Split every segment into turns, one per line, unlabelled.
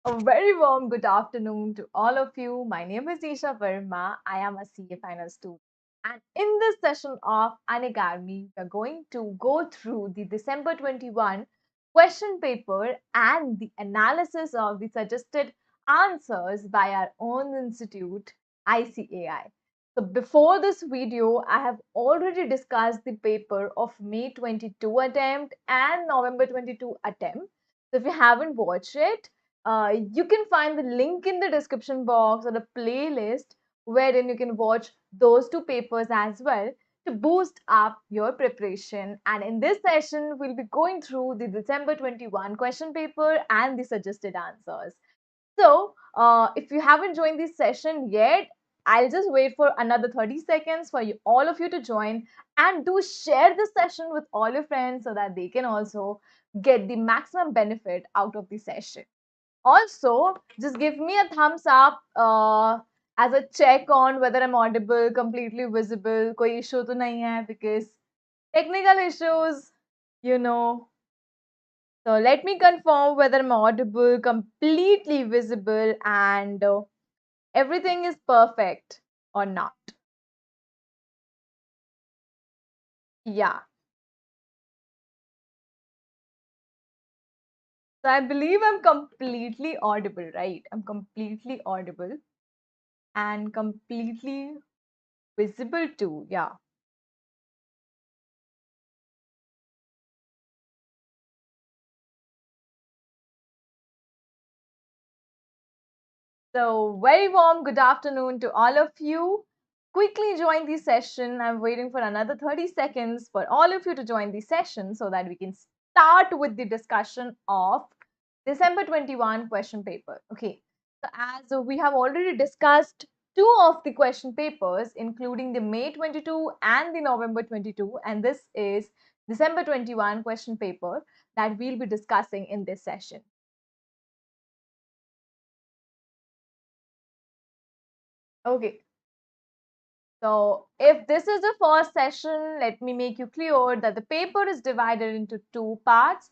A very warm good afternoon to all of you. My name is Isha Verma. I am a CA final student. And in this session of Unacademy, we are going to go through the December 21 question paper and the analysis of the suggested answers by our own institute, ICAI. So before this video, I have already discussed the paper of May 22 attempt and November 22 attempt. So if you haven't watched it, you can find the link in the description box or the playlist wherein you can watch those two papers as well to boost up your preparation. And in this session, we'll be going through the December 21 question paper and the suggested answers. So, if you haven't joined this session yet, I'll just wait for another 30 seconds for you, all of you to join, and do share this session with all your friends so that they can also get the maximum benefit out of the session. Also, just give me a thumbs up as a check on whether I'm audible, completely visible, koi issue to nahi hai, because technical issues, you know. So let me confirm whether I'm audible, completely visible, and everything is perfect or not. Yeah. So I believe I'm completely audible, right? I'm completely audible and completely visible too. Yeah. So, very warm good afternoon to all of you. Quickly join the session. I'm waiting for another 30 seconds for all of you to join the session so that we can start with the discussion of December 21 question paper. Okay, so as we have already discussed two of the question papers, including the May 22 and the November 22, and this is December 21 question paper that we'll be discussing in this session. Okay, so if this is the first session, let me make you clear that the paper is divided into two parts.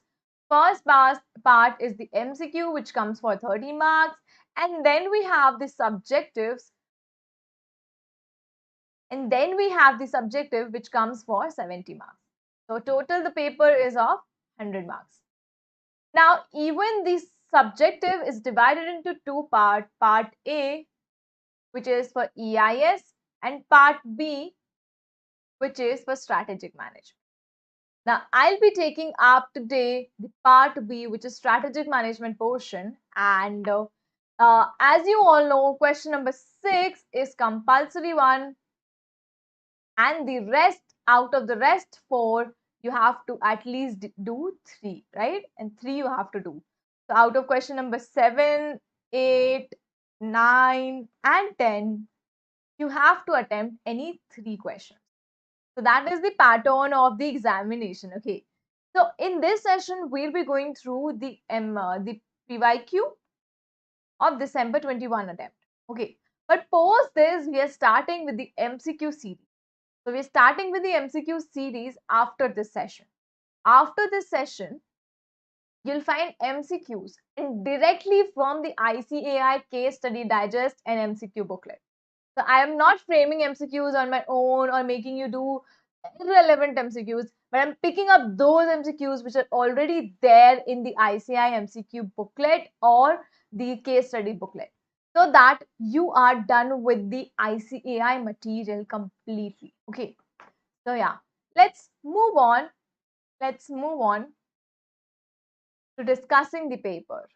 First part is the MCQ, which comes for 30 marks, and then we have the subjectives, and then we have the subjective, which comes for 70 marks. So total the paper is of 100 marks. Now, even the subjective is divided into two parts. Part A, which is for EIS, and part B, which is for strategic management. Now, I'll be taking up today the part B, which is strategic management portion. And as you all know, question number 6 is compulsory one, and the rest, out of the rest 4, you have to at least do 3, right? And 3 you have to do. So, out of question number 7, 8, 9, and 10, you have to attempt any 3 questions. So that is the pattern of the examination. Okay. So in this session, we'll be going through the PYQ of December 21 attempt. Okay. But post this, we are starting with the MCQ series. So we're starting with the MCQ series after this session. After this session, you'll find MCQs and directly from the ICAI case study digest and MCQ booklet. So I am not framing MCQs on my own or making you do irrelevant MCQs, but I'm picking up those MCQs which are already there in the ICI MCQ booklet or the case study booklet, so that you are done with the ICAI material completely. Okay. So yeah, let's move on. Let's move on to discussing the paper.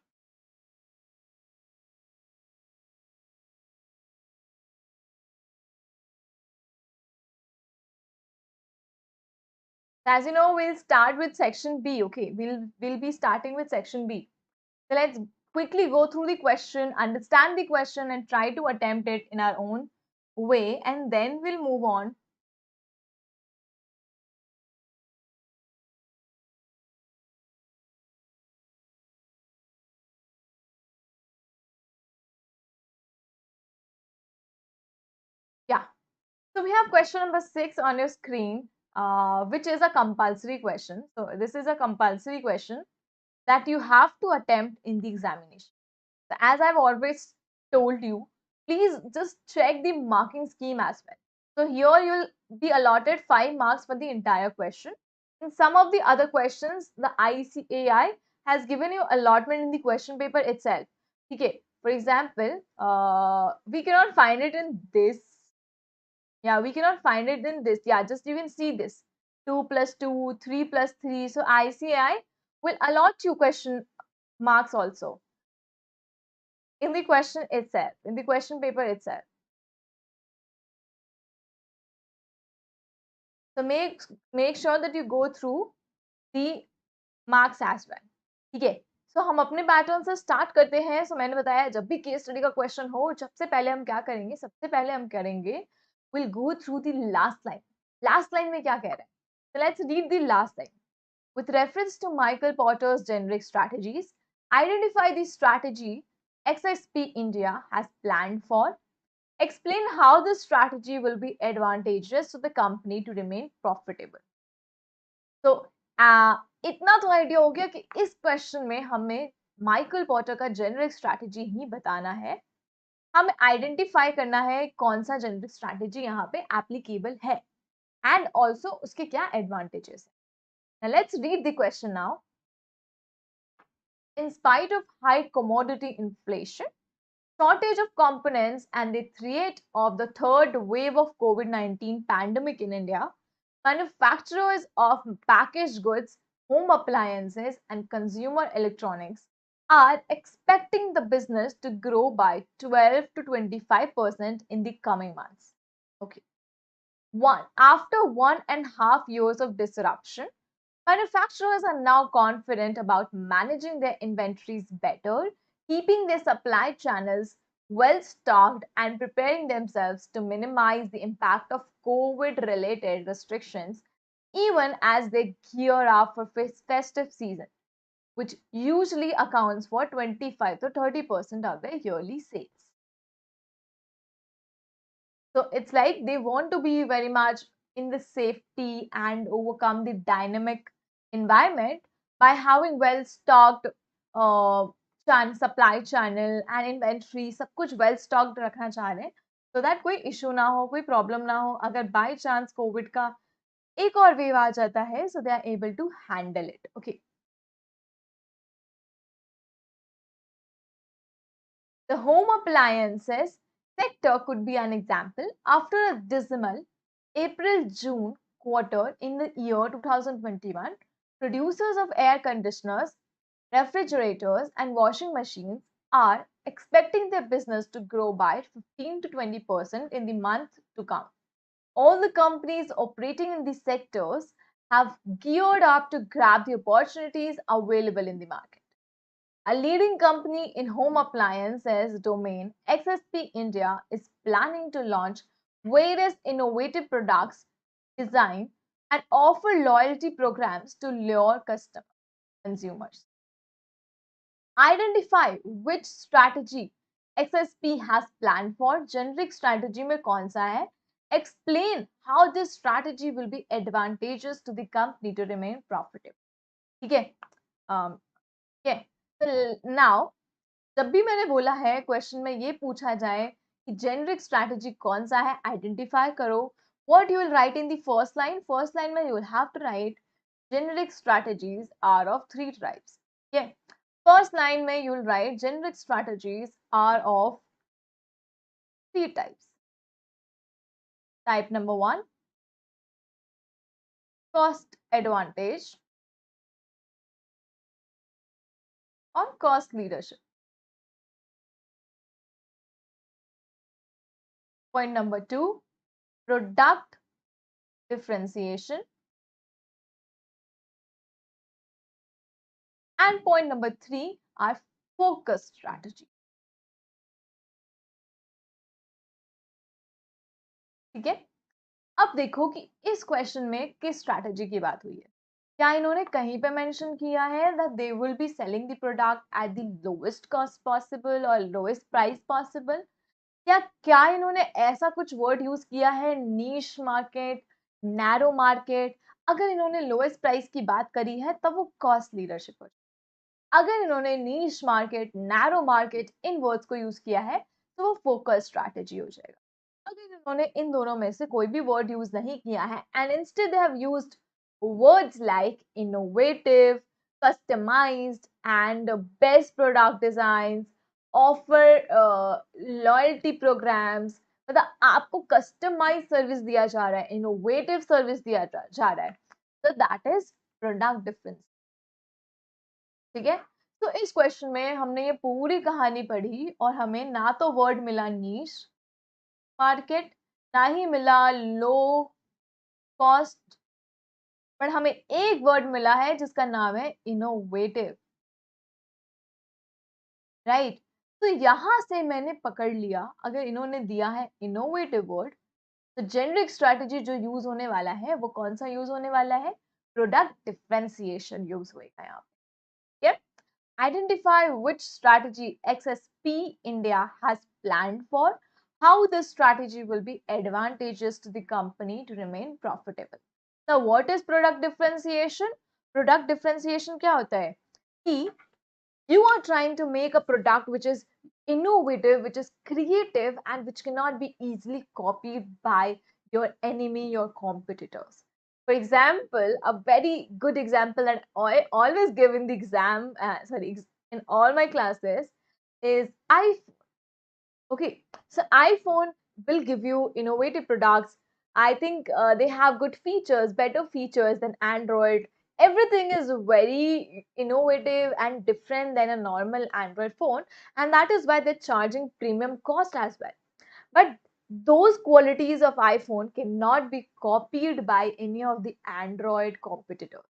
As you know, we'll start with section B. Okay, we'll be starting with section B. So let's quickly go through the question, understand the question, and try to attempt it in our own way, and then we'll move on. Yeah. So we have question number 6 on your screen, which is a compulsory question. So this is a compulsory question that you have to attempt in the examination. So as I've always told you, please just check the marking scheme as well. So here you'll be allotted 5 marks for the entire question. In some of the other questions, the ICAI has given you allotment in the question paper itself. Okay, for example, we cannot find it in this. Yeah, we cannot find it in this. Yeah, just you can see this. 2 plus 2, 3 plus 3. So ICAI will allot you question marks also in the question itself, in the question paper itself. So make sure that you go through the marks as well. ठीक है, सो हम अपने pattern से start करते हैं. सो मैंने बताया जब भी केस स्टडी का क्वेश्चन हो, सबसे पहले हम क्या करेंगे, सबसे पहले हम करेंगे will go through the last line. Last line में क्या कह रहा है, so let's read the last line. With reference to Michael Porter's generic strategies, identify the strategy XSP India has planned for. Explain how this strategy will be advantageous to the company to remain profitable. तो इतना तो idea हो गया कि इस question में हमें Michael Potter का जेनरिक स्ट्रैटेजी ही बताना है. हमें आइडेंटिफाई करना है कौन सा जेनरिक स्ट्रैटेजी यहाँ पे एप्लीकेबल है एंड ऑल्सो उसके क्या एडवांटेजेस है. Let's read the question now. In spite of high commodity inflation, shortage of components, and the threat of the third wave of COVID-19 pandemic in India, manufacturers of packaged goods, home appliances, and consumer electronics are expecting the business to grow by 12 to 25% in the coming months. Okay. After 1.5 years of disruption, manufacturers are now confident about managing their inventories better, keeping their supply channels well stocked, and preparing themselves to minimize the impact of COVID related restrictions, even as they gear up for festive season, which usually accounts for 25 to 30% of their yearly sales. So it's like they want to be very much in the safety and overcome the dynamic environment by having well stocked supply channel and inventory, सब कुछ well stocked रखना चाह रहे हैं so that कोई issue ना हो, कोई problem ना हो. अगर by chance COVID का एक और wave आ जाता है, so they are able to handle it. Okay. The home appliances sector could be an example. After a dismal April-June quarter in the year 2021, producers of air conditioners, refrigerators, and washing machines are expecting their business to grow by 15 to 20% in the month to come. All the companies operating in these sectors have geared up to grab the opportunities available in the market. A leading company in home appliances domain, XSP India, is planning to launch various innovative products, design, and offer loyalty programs to lure consumers. Identify which strategy XSP has planned for. Generic strategy में कौन सा है? Explain how this strategy will be advantageous to the company to remain profitable. ठीक है? Okay. So now, जब भी मैंने बोला है क्वेश्चन में ये पूछा जाए कि जेनरिक स्ट्रैटेजी कौन सा है, आइडेंटिफाई करो. What you will write in the first line? First line में you will have to write generic strategies are of three types. Okay. First line में you will write generic strategies are of three types. Type number 1, cost advantage or cost leadership. Point number 2, product differentiation. And point number 3 are focus strategy. ठीक है, अब देखो कि इस question में किस strategy की बात हुई है. क्या इन्होंने कहीं पे मेंशन किया है that they will be selling the product at the lowest cost possible or lowest price possible, या क्या इन्होंने ऐसा कुछ वर्ड यूज किया है नीश मार्केट, नैरो मार्केट? अगर इन्होंने लोएस्ट प्राइस की बात करी है तब वो कॉस्ट लीडरशिप हो. अगर इन्होंने niche market, narrow market in words को यूज किया है तो वो फोकस स्ट्रैटेजी हो जाएगा। अगर इन्होंने इन दोनों में से कोई भी वर्ड यूज नहीं किया है and instead they have used words like innovative, customized and best product designs, offer loyalty programs, मतलब आपको कस्टमाइज सर्विस दिया जा रहा है, इनोवेटिव सर्विस दिया जा रहा है, तो दैट इज प्रोडक्ट डिफरेंस। ठीक है, तो इस क्वेश्चन में हमने ये पूरी कहानी पढ़ी और हमें ना तो वर्ड मिला नीश मार्केट, ना ही मिला लो कॉस्ट, पर हमें एक वर्ड मिला है जिसका नाम है इनोवेटिव, राइट। तो यहां से मैंने पकड़ लिया, अगर इन्होंने दिया है इनोवेटिव वर्ड तो जेनरिक स्ट्रैटेजी जो यूज होने वाला है वो कौन सा यूज होने वाला है, प्रोडक्ट डिफरेंशिएशन यूज होएगा यहाँ पे। ठीक है, identify which strategy XSP India has planned for, how this strategy will be advantageous to the company to remain profitable. Now what is product differentiation? Product differentiation क्या होता है कि you are trying to make a product which is innovative, which is creative, and which cannot be easily copied by your enemy, your competitors. For example, a very good example that I always give in the exam, in all my classes is iPhone. Okay, so iPhone will give you innovative products. I think they have good features, better features than Android. Everything is very innovative and different than a normal Android phone, and that is why they're charging premium cost as well. But those qualities of iPhone cannot be copied by any of the Android competitors.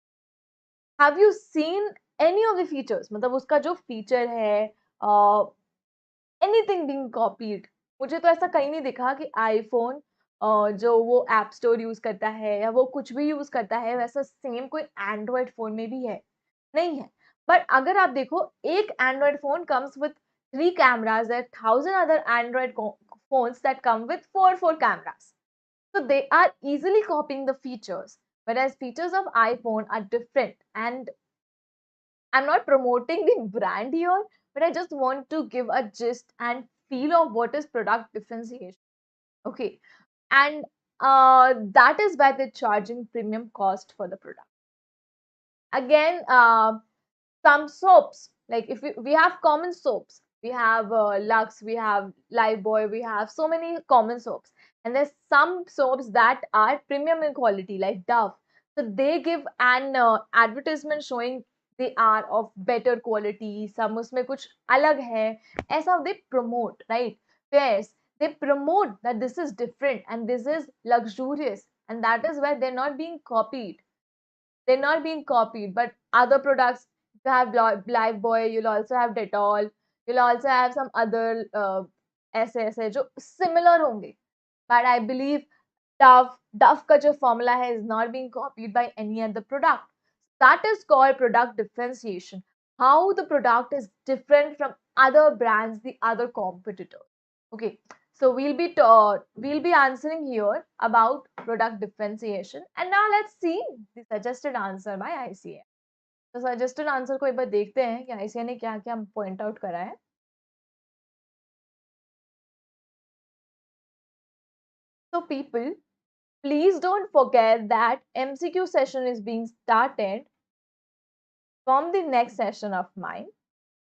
Have you seen any of the features? मतलब उसका जो feature है, anything being copied, मुझे तो ऐसा कहीं नहीं दिखा कि आईफोन जो वो ऐप स्टोर यूज करता है या वो कुछ भी यूज करता है वैसा सेम कोई एंड्रॉयड फोन में भी है, नहीं है। बट अगर आप देखो, एक Android phone comes with 3 cameras, there are 1000 other Android phones that come with four cameras. So they are easily copying the features, whereas features of iPhone are different. And I'm not promoting the brand here, but I just want to give a gist and feel of what is product differentiation. Okay. And that is why they're charging premium cost for the product. Again, some soaps, like if we have common soaps, we have Lux, we have Lifebuoy, we have so many common soaps, and there's some soaps that are premium in quality like Dove, so they give an advertisement showing they are of better quality, some उसमें कुछ अलग है, ऐसा they promote, right? Yes, they promote that this is different and this is luxurious, and that is why they're not being copied. They're not being copied, but other products, you have Lifebuoy, you'll also have Dettol, you'll also have some other ऐसे जो similar होंगे. But I believe Dove का जो formula है is not being copied by any other product. That is called product differentiation. How the product is different from other brands, the other competitors. Okay, so we'll be answering here about product differentiation. And now let's see the suggested answer by ICAI. तो suggested answer को एक बार देखते हैं कि ICAI ने क्या क्या point out करा है. So people, please don't forget that MCQ session is being started from the next session of mine.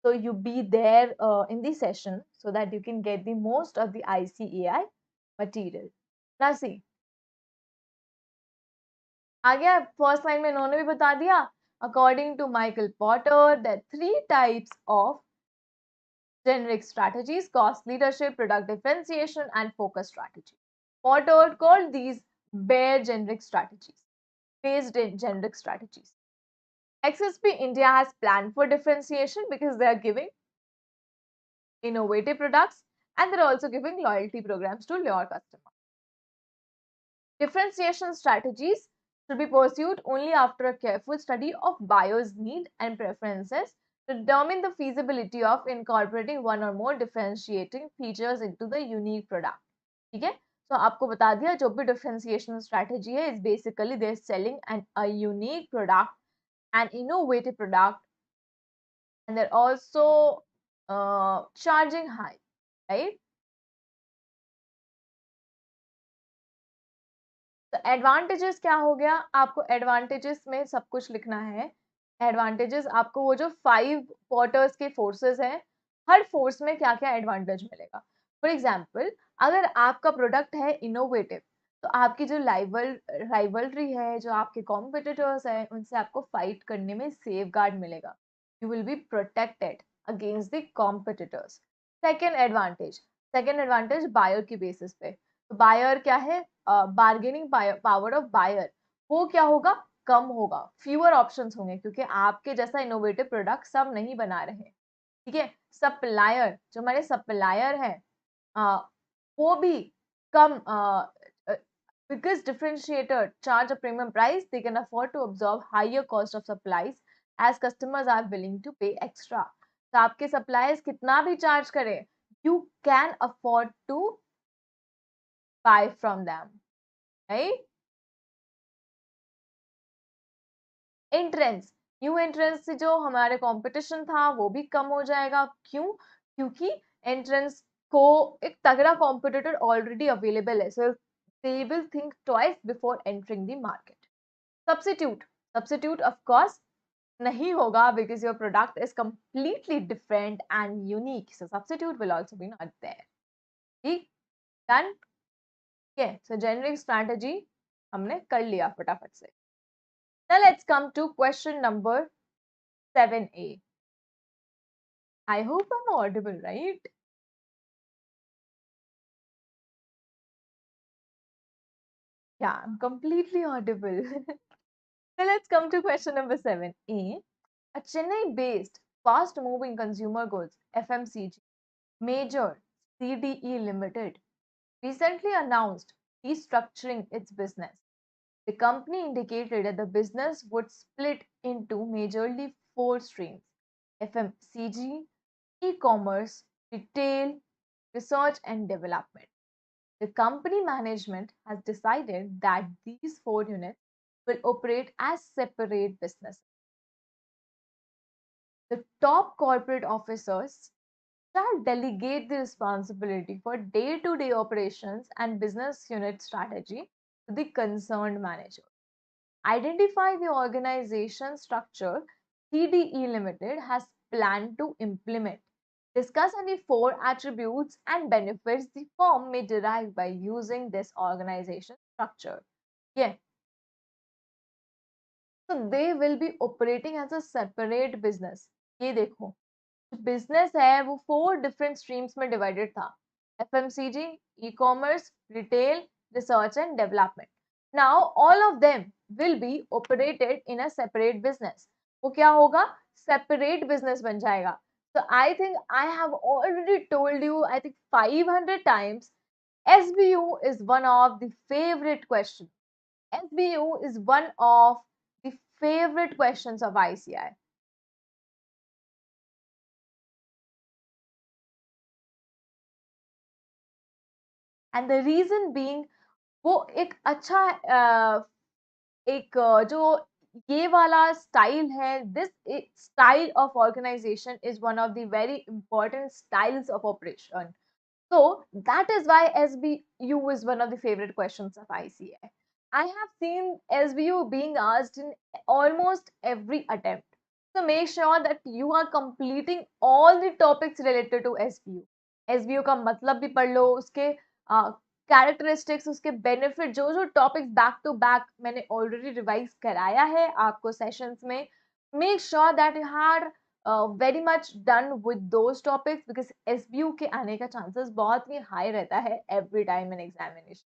So you be there in the session so that you can get the most of the ICAI material. Now see, आ गया first line में इन्होंने भी बता दिया, according to Michael Porter there are 3 types of generic strategies: cost leadership, product differentiation, and focus strategy. Potter called these bare generic strategies, based in generic strategies. XSP India has planned for differentiation because they are giving innovative products and they're also giving loyalty programs to your customers. Differentiation strategies should be pursued only after a careful study of buyers' need and preferences to determine the feasibility of incorporating one or more differentiating features into the unique product. ठीक है, तो आपको बता दिया जो भी differentiation strategy है is basically they're selling a unique product, an innovative product and they're also charging high, right? तो एडवांटेजेस क्या हो गया, आपको एडवांटेजेस में सब कुछ लिखना है। एडवांटेजेस आपको वो जो 5 क्वार्टर्स के फोर्सेस हैं, हर फोर्स में क्या क्या एडवांटेज मिलेगा। फॉर एग्जांपल, अगर आपका प्रोडक्ट है इनोवेटिव, तो आपकी जो राइवलरी है, जो आपके कॉम्पिटिटर्स हैं, उनसे आपको फाइट करने में सेफ गार्ड मिलेगा। You will be protected against the competitors. Second advantage buyer की बेसिस पे। तो बायर क्या है, बार्गेनिंग पावर ऑफ बायर, वो क्या होगा, कम होगा, फ्यूअर ऑप्शंस होंगे, क्योंकि आपके जैसा इनोवेटिव प्रोडक्ट सब नहीं बना रहे हैं। ठीक है, सप्लायर, जो हमारे सप्लायर हैं, वो भी कम, biggest differentiator charge a premium price, they can afford to absorb higher cost of supplies as customers are willing to pay extra. तो आपके सप्लायर्स कितना भी चार्ज करें, you can afford to buy from them, right? Entrance, new entrance से जो हमारे competition था वो भी कम हो जाएगा। क्यों? क्योंकि एंट्रेंस को एक तगड़ा कॉम्पिटिटर ऑलरेडी अवेलेबल है, so they will think twice before entering the market. Substitute, substitute of course नहीं होगा, because your product is completely different and unique, so substitute will also be not there। ठीक, done. ठीक है, सो generic strategy हमने कर लिया फटाफट से। Now let's come to question number 7A. I hope I'm audible, right? Yeah, I'm completely audible. Now let's come to question number 7A. A Chennai-based fast-moving consumer goods FMCG major CDE Limited recently announced restructuring its business. The company indicated that the business would split into majorly 4 streams: FMCG, e-commerce, retail, research and development. The company management has decided that these 4 units will operate as separate businesses. The top corporate officers shall delegate the responsibility for day-to-day operations and business unit strategy to the concerned manager. Identify the organization structure CDE Limited has planned to implement. Discuss any 4 attributes and benefits the firm may derive by using this organization structure. Yeah. So they will be operating as a separate business. ये देखो, business है वो 4 different streams में divided था: FMCG, e commerce, retail, research and development. Now all of them will be operated in a separate business. वो क्या होगा, separate business बन जाएगा। so I think I have already told you, I think 500 times, SBU is one of the favorite questions. SBU is one of the favorite questions of ICAI. And the reason being, वो एक अच्छा एक जो ये वाला style है, this style of organization is one of the very important styles of operation. So that is why SBU is one of the favorite questions of ICAI. I have seen SBU being asked in almost every attempt. So make sure that you are completing all the topics related to SBU. SBU का मतलब भी पढ़ लो, उसके characteristics, उसके benefit, जो जो topics back to back मैंने already revise कराया है आपको सेशंस में. Make sure that you had very much done with those topics, because SBU के आने का चांसेस बहुत ही हाई रहता है every time in examination.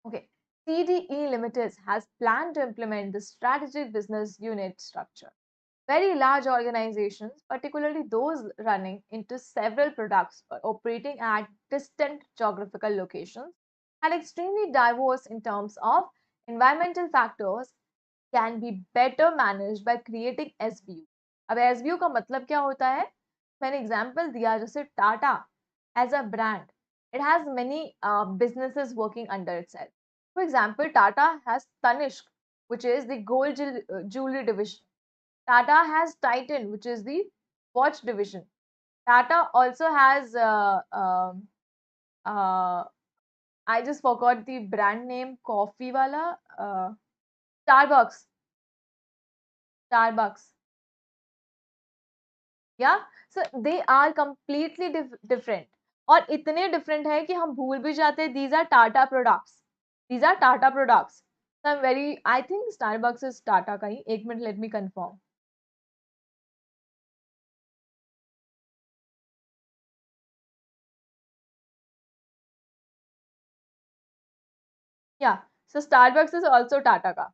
Okay, CDE Limited has planned to implement the strategic business unit structure. Very large organizations, particularly those running into several products or operating at distant geographical locations, are extremely diverse in terms of environmental factors, can be better managed by creating SBU. अब SBU का मतलब क्या होता है? मैंने example दिया, जैसे Tata as a brand, it has many businesses working under itself. For example, Tata has Tanishq, which is the gold jewelry division. Tata has Titan, which is the watch division. Tata also has uh, I just forgot the brand name, coffee wala, Starbucks. Starbucks. Yeah, so they are completely different. और इतने different है कि हम भूल भी जाते हैं these are Tata products. These are Tata products. So I'm very, I think Starbucks is Tata का ही. एक minute, let me confirm. Yeah, so Starbucks is also Tata का.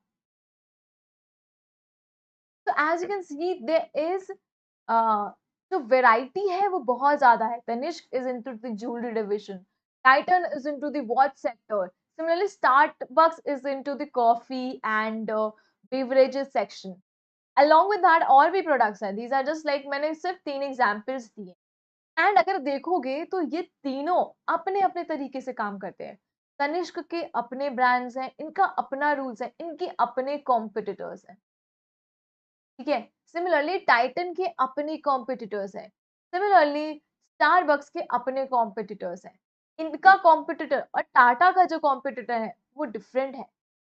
So as you can see, there is जो variety है वो बहुत ज़्यादा है. Tanishq is into the jewelry division. Titan is into the watch sector. Similarly, Starbucks is into the coffee and beverages section. Along with that और भी products हैं. These are just like मैंने सिर्फ 3 examples दिए. एंड अगर देखोगे तो ये तीनों अपने अपने तरीके से काम करते हैं. तनिष्क के अपने ब्रांड्स हैं, इनका अपना रूल्स है, इनके अपने कॉम्पिटिटर्स हैं. ठीक है. सिमिलरली टाइटन के अपने कॉम्पिटिटर्स हैं. सिमिलरली स्टारबक्स के अपने कॉम्पिटिटर्स हैं. इनका कॉम्पिटिटर और टाटा का जो कॉम्पिटिटर है वो डिफरेंट है.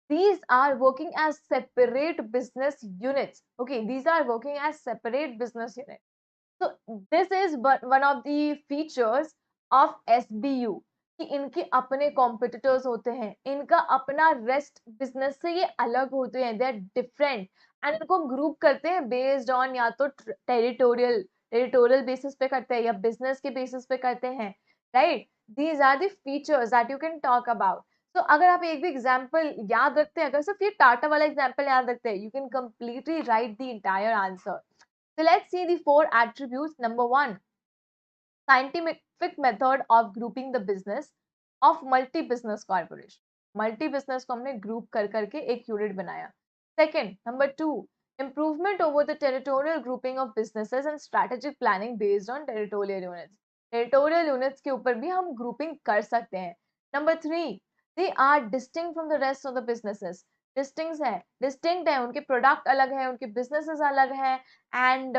These are working as separate business units. Okay, these are working as separate business units. So this is one of the features of SBU कि इनके अपने competitors होते हैं, इनका अपना rest business से ये अलग होते हैं, they are different and इनको group करते हैं based on या तो territorial basis पे करते हैं या business के basis पे करते हैं, right? These are the features that you can talk about. So अगर आप एक भी example याद रखते हैं, अगर सिर्फ ये टाटा वाला example याद रखते हैं, you can completely write the entire answer. So let's see the 4 attributes. Number 1, scientific method of grouping the business of multi-business corporation. Multi-business को हमने group कर करके एक unit बनाया. Second, number 2, improvement over the territorial grouping of businesses and strategic planning based on territorial units. Territorial units के ऊपर भी हम grouping कर सकते हैं. Number 3, they are distinct from the rest of the businesses. Distinct है, उनके product अलग है, उनके businesses अलग है, and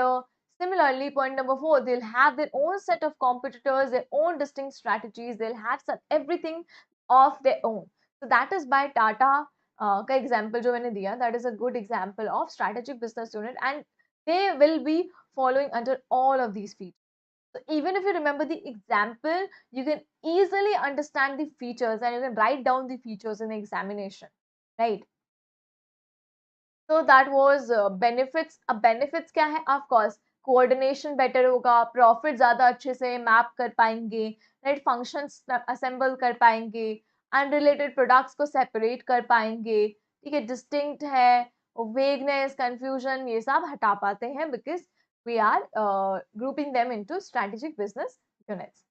similarly, point number 4, they'll have their own set of competitors, their own distinct strategies, they'll have everything of their own. So that is by Tata का example जो मैंने दिया, that is a good example of strategic business unit and they will be following under all of these features. So even if you remember the example, you can easily understand the features and you can write down the features in the examination, right? So that was benefits. अब benefits क्या है? Of course, coordination better होगा, profit ज़्यादा अच्छे से map कर पाएंगे, right? Functions assemble कर पाएंगे, unrelated products को separate कर पाएंगे, ठीक है? Distinct है, vagueness, confusion ये सब हटा पाते हैं because we are grouping them into strategic business units.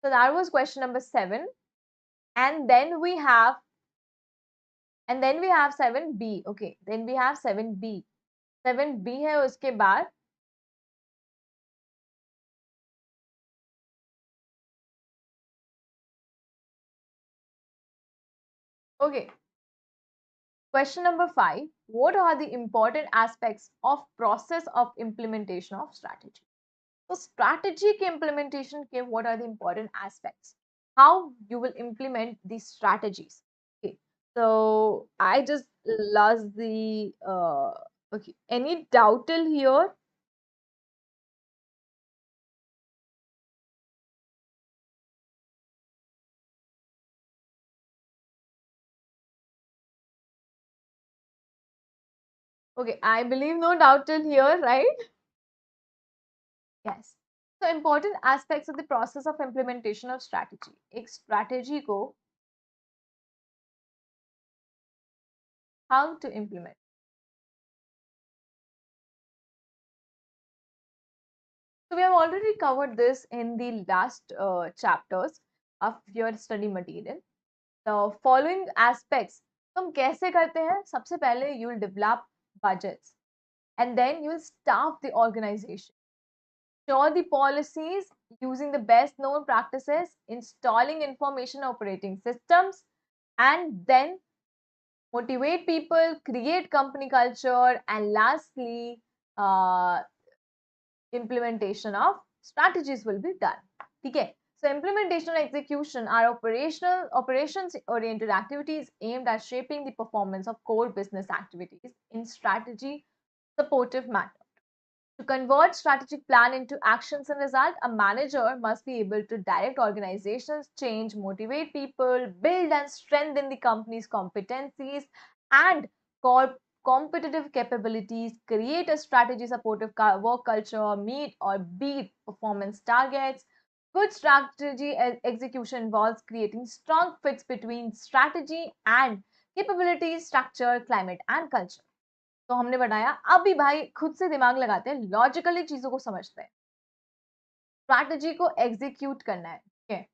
So that was question number 7. And then we have 7B. Okay, then we have 7B. 7B है उसके बाद okay. Question number 5. What are the important aspects of process of implementation of strategy? So strategic implementation के what are the important aspects? How you will implement these strategies? Okay. So I just lost the okay. Any doubt till here? Okay, I believe no doubt till here, right? Yes. So important aspects of the process of implementation of strategy. एक strategy को how to implement. So we have already covered this in the last chapters of your study material. The following aspects तुम कैसे करते हैं? सबसे पहले you will develop budgets and then you will staff the organization. Ensure the policies using the best known practices, installing information operating systems, and then motivate people, create company culture, and lastly, uh, implementation of strategies will be done. Okay. So implementation and execution are operations oriented activities aimed at shaping the performance of core business activities in strategy supportive manner. To convert strategic plan into actions and result, a manager must be able to direct organizations, change, motivate people, build and strengthen the company's competencies and competitive capabilities, create a strategy supportive work culture, meet or beat performance targets. Good strategy execution involves creating strong fits between strategy and capabilities, structure, climate and culture. तो हमने बनाया, अब भी भाई खुद से दिमाग लगाते हैं, लॉजिकली चीजों को समझते हैं, स्ट्रैटेजी को एग्जीक्यूट करना है, ठीक है।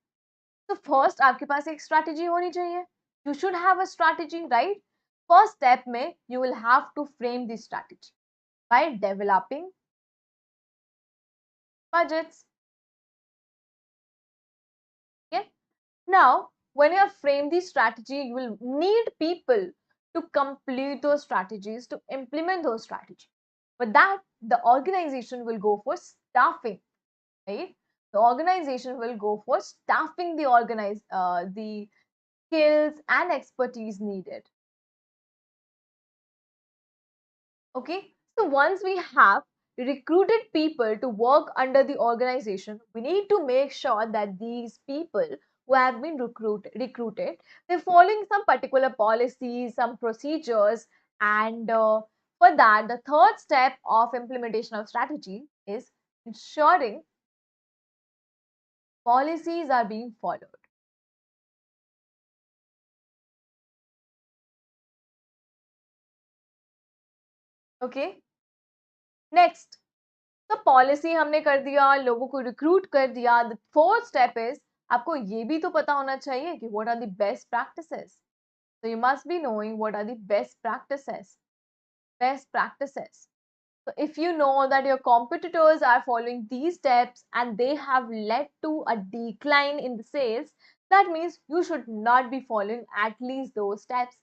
तो फर्स्ट आपके पास एक स्ट्रैटेजी होनी चाहिए, you should have a strategy, right. First step में you will have to frame the strategy by developing budgets, okay. Now when you have framed the strategy, you will need people to complete those strategies, to implement those strategies. For that, the organization will go for staffing, right? The organization will go for staffing the skills and expertise needed. Okay, so once we have recruited people to work under the organization, we need to make sure that these people who have been recruited, they're following some particular policies, some procedures, and for that, the third step of implementation of strategy is ensuring policies are being followed. Okay, next, तो policy हमने कर दिया, लोगों को recruit कर दिया। The fourth step is आपको ये भी तो पता होना चाहिए कि what are the best practices, so you must be knowing what are the best practices. So if you know that your competitors are following these steps and they have led to a decline in the sales, that means you should not be following at least those steps.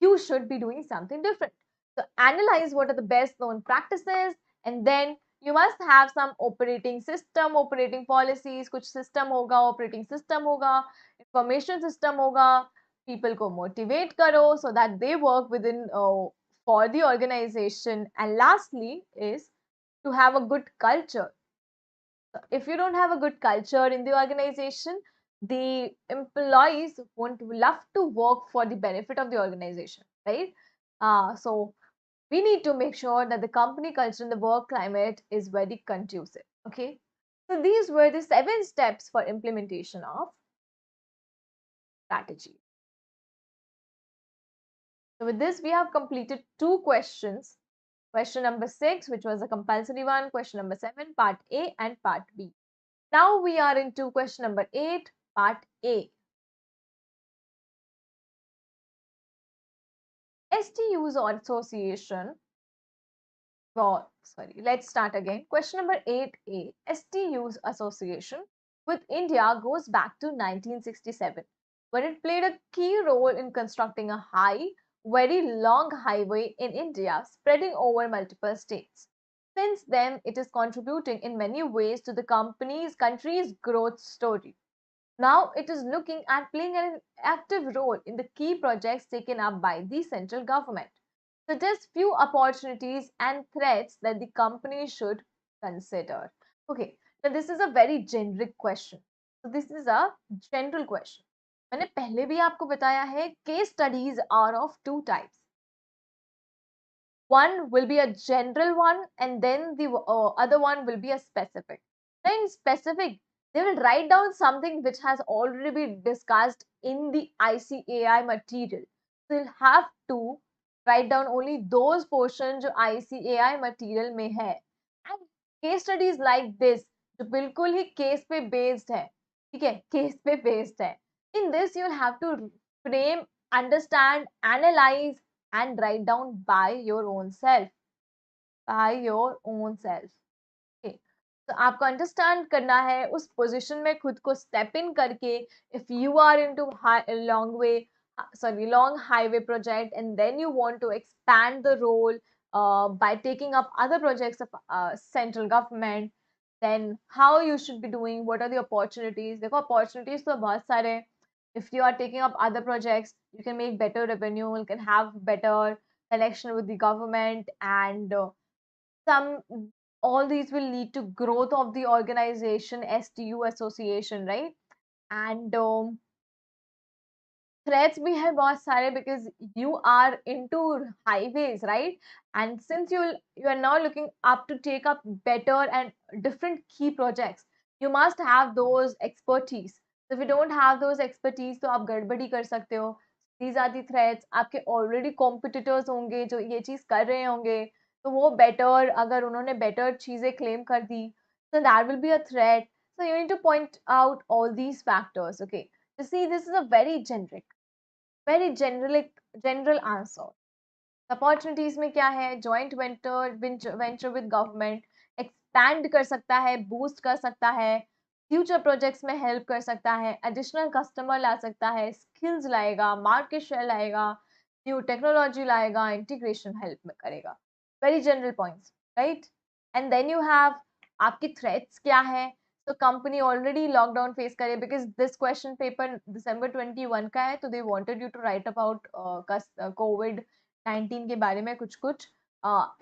You should be doing something different. So analyze what are the best known practices, and then you must have some operating system, operating policies, कुछ system होगा, operating system होगा, information system होगा, people को motivate करो so that they work within for the organization, and lastly is to have a good culture. If you don't have a good culture in the organization, the employees won't love to work for the benefit of the organization, right? So we need to make sure that the company culture and the work climate is very conducive. Okay, so these were the 7 steps for implementation of strategy. So with this, we have completed 2 questions. Question number 6, which was a compulsory one, question number 7, part A and part B. Now we are into question number 8, part A. STUs or association. Oh, sorry, let's start again. Question number 8A. STUs association with India goes back to 1967, when it played a key role in constructing a very long highway in India spreading over multiple states. Since then, it is contributing in many ways to the country's growth story. Now it is looking at playing an active role in the key projects taken up by the central government. Suggest few opportunities and threats that the company should consider. Okay, now this is a very generic question. So this is a general question. मैंने पहले भी आपको बताया है, case studies are of 2 types. One will be a general one, and then the other one will be a specific. Now in specific, they will write down something which has already been discussed in the ICAI material. So you'll have to write down only those portions जो ICAI material में है. And case studies like this जो बिल्कुल ही case पे based है, ठीक है, case पे based है. In this you'll have to frame, understand, analyze and write down by your own self. By your own self. Okay. तो आपको अंडरस्टैंड करना है उस पोजीशन में खुद को स्टेप इन करके, if you are into long way, long highway project, and then you want to expand the role by taking up other projects of central government, then how you should be doing, what are the opportunities. देखो opportunities तो बहुत सारे हैं. If you are taking up other projects, you can make better revenue, you can have better connection with the government, and some all these will lead to growth of the organization, STU association, right? And threats भी है बहुत सारे, because you are into highways, right? And since you are now looking up to take up better and different key projects, you must have those expertise. So if you don't have those expertise, तो आप गड़बड़ी कर सकते हो. These are the threats. आपके already competitors होंगे जो ये चीज कर रहे होंगे, तो वो better, अगर उन्होंने better चीजें claim कर दी, so that will be a threat. So you need to point out all these factors. Okay, you see, this is a very general answer. Opportunities में क्या है, joint venture with government, expand कर सकता है, boost कर सकता है, future projects में हेल्प कर सकता है, एडिशनल कस्टमर ला सकता है, स्किल्स लाएगा, मार्केट शेयर लाएगा, न्यू टेक्नोलॉजी लाएगा, इंटीग्रेशन हेल्प में करेगा. Very general points, right? And then you have आपकी थ्रेट्स क्या है. तो कंपनी ऑलरेडी लॉकडाउन फेस करे, बिकॉज दिस क्वेश्चन पेपर दिसंबर 21 का है, तो they wanted you to write about कोविड-19 के बारे में कुछ कुछ.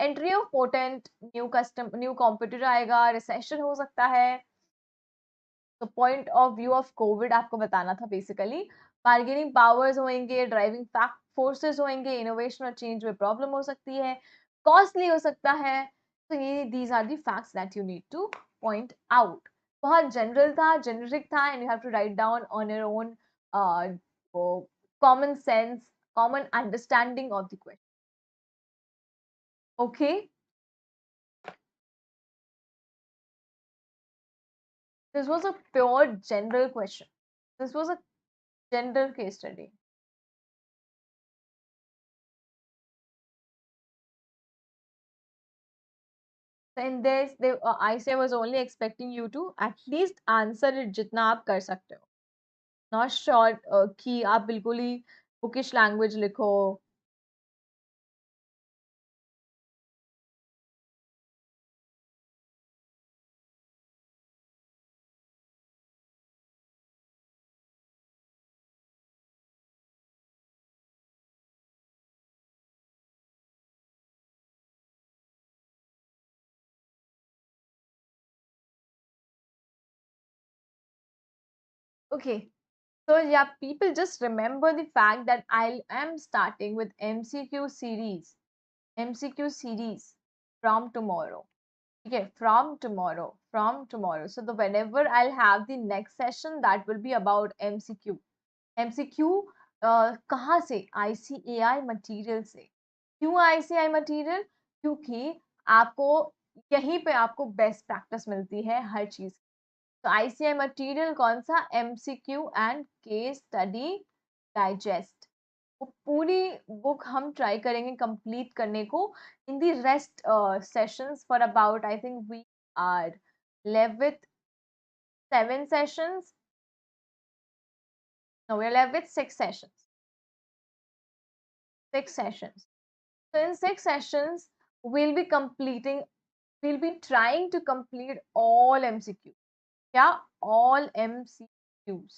Entry of potent new competitor आएगा, रिसेशन हो सकता है. तो point of view of COVID आपको बताना था बेसिकली. बार्गेनिंग पावर्स होंगे, ड्राइविंग फैक्ट फोर्सेस होंगे, इनोवेशन और चेंज में प्रॉब्लम हो सकती है, कॉस्टली हो सकता है. तो ये these are the facts that you need to point out. बहुत जनरल था, जेनरिक था, and you have to write down on your own common sense, common understanding of the question. Okay, this was a pure general question. This was a general case study. In this, ICAI was only expecting you to at least answer it जितना आप कर सकते हो. Not short कि आप बिल्कुल ही bookish language लिखो. Okay, so yeah, people just remember the fact that I am starting with MCQ series. MCQ series from tomorrow. Okay, from tomorrow. So the whenever I'll have the next session, that will be about MCQ. MCQ कहाँ से? ICAI material से. क्यों ICAI material? क्योंकि आपको यहीं पे आपको best practice मिलती है हर चीज. तो ICAI मटेरियल कौन सा? MCQ and case study digest. वो पूरी बुक हम ट्राई करेंगे कंप्लीट करने को in the rest sessions for about, I think we are left with 7 sessions. No, we're left with 6 sessions. 6 sessions. So in 6 sessions, we'll be trying to complete all MCQs. क्या? All MCQs.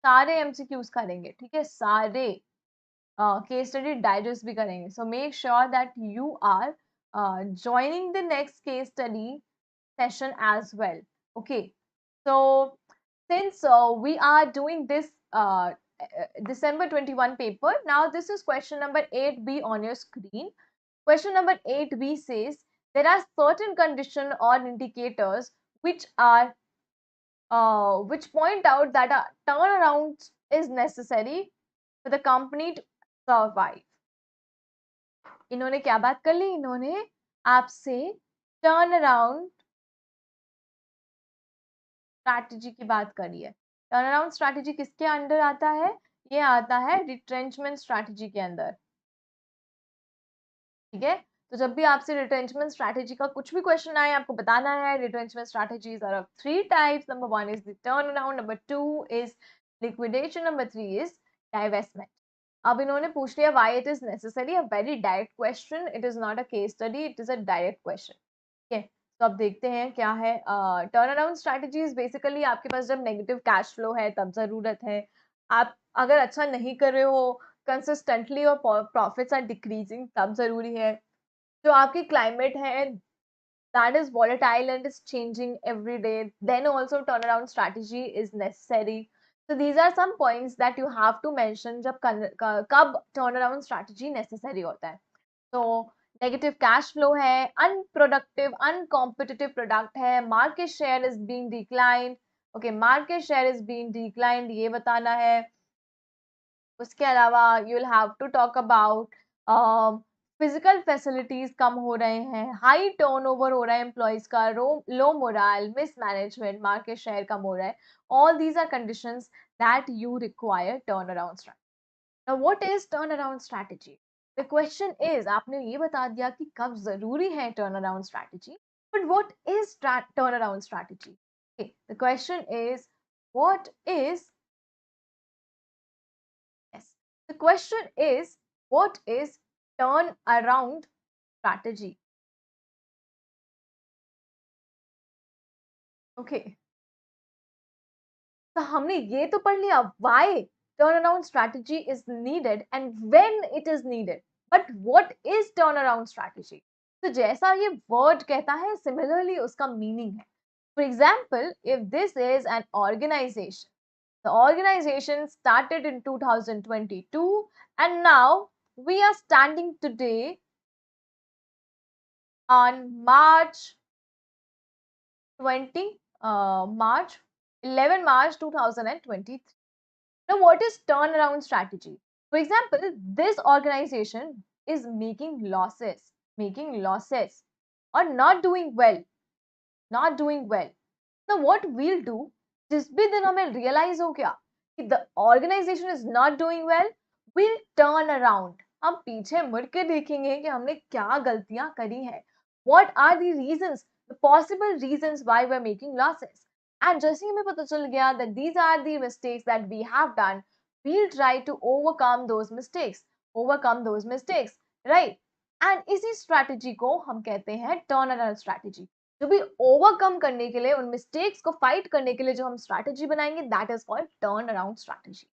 सारे MCQs करेंगे, ठीक है? सारे case study digest भी करेंगे. So make sure that you are joining the next case study session as well. Okay. So since we are doing this December 21 paper, now this is question number 8B on your screen. Question number 8B says there are certain conditions or indicators which are which point out that a turnaround is necessary for the company to survive. इन्होंने क्या बात कर ली? इन्होंने आपसे turn around strategy की बात करी है. टर्न अराउंड स्ट्रैटेजी किसके अंडर आता है? ये आता है रिट्रेंचमेंट स्ट्रैटेजी के अंदर. ठीक है? तो जब भी आपसे रिट्रेंचमेंट स्ट्रैटेजी का कुछ भी क्वेश्चन आए, आपको बताना है retrenchment strategies are of 3 types. Number 1 is the turn around, number 2 is liquidation, number 3 is divestment. अब इन्होंने पूछ लिया why it is necessary, a very direct question, it is not a case study, it is a direct question. ठीक है, तो अब देखते हैं क्या है. टर्न अराउंड स्ट्रैटेजीज बेसिकली आपके पास जब नेगेटिव कैश फ्लो है तब जरूरत है. आप अगर अच्छा नहीं कर रहे हो कंसिस्टेंटली और प्रॉफिट्स आर डिक्रीजिंग तब जरूरी है. जो आपकी क्लाइमेट है that is volatile and is changing every day, then also turnaround strategy is necessary. So these are some points that you have to mention जब कब turnaround strategy necessary होता है. So negative cash flow है, unproductive, uncompetitive product है, market share is being declined. Okay, market share is being declined ये बताना है. उसके अलावा you will have to talk about physical facilities कम हो रहे हैं, हाई टर्नओवर हो रहा है एम्प्लॉयज का, low morale, mismanagement, market share कम हो रहा है. All these are conditions that you require turn around strategy. Now what is turn around strategy? The question is, आपने ये बता दिया कि कब जरूरी है turn around strategy, but what is turn around strategy? The question is what is Yes. The question is, what is turnaround strategy? Okay. तो हमने ये तो पढ़ लिया why turnaround strategy is needed and when it is needed. But what is turnaround strategy? तो जैसा ये word कहता है, similarly उसका meaning है. For example, if this is an organization, the organization started in 2022 and now we are standing today on March 11 March 2023. Now, what is turnaround strategy? For example, this organization is making losses or not doing well. Now, what we'll do, जिस भी दिन हमें realize हो गया कि the organization is not doing well, we'll turn around. हम पीछे मुड़ के देखेंगे कि हमने क्या गलतियां करी हैं. What are the reasons, the possible reasons why we're making losses? And जैसे ही हमें पता चल गया that these are the mistakes that we have done, we'll try to overcome those mistakes, right? And इसी strategy को हम कहते हैं turnaround strategy. जो भी ओवरकम करने के लिए, उन मिस्टेक्स को फाइट करने के लिए जो हम स्ट्रैटेजी बनाएंगे, that is called turn around strategy.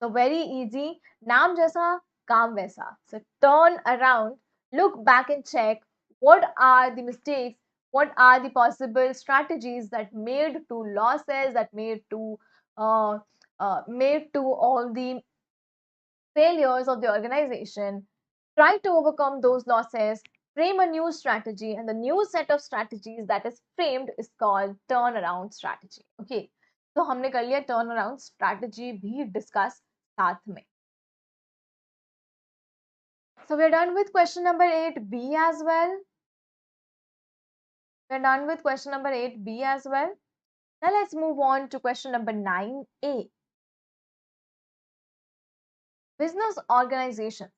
So very easy, नाम जैसा काम वैसा. So turn around, look back and check what are the mistakes, what are the possible strategies that made to losses, that made to all the failures of the organization. Try to overcome those losses, frame a new strategy, and the new set of strategies that is framed is called turnaround strategy. Okay, तो हमने कर लिया turnaround strategy भी discuss साथ में. So we're done with question number 8B as well. We're done with question number 8B as well. Now let's move on to question number 9A. Business organizations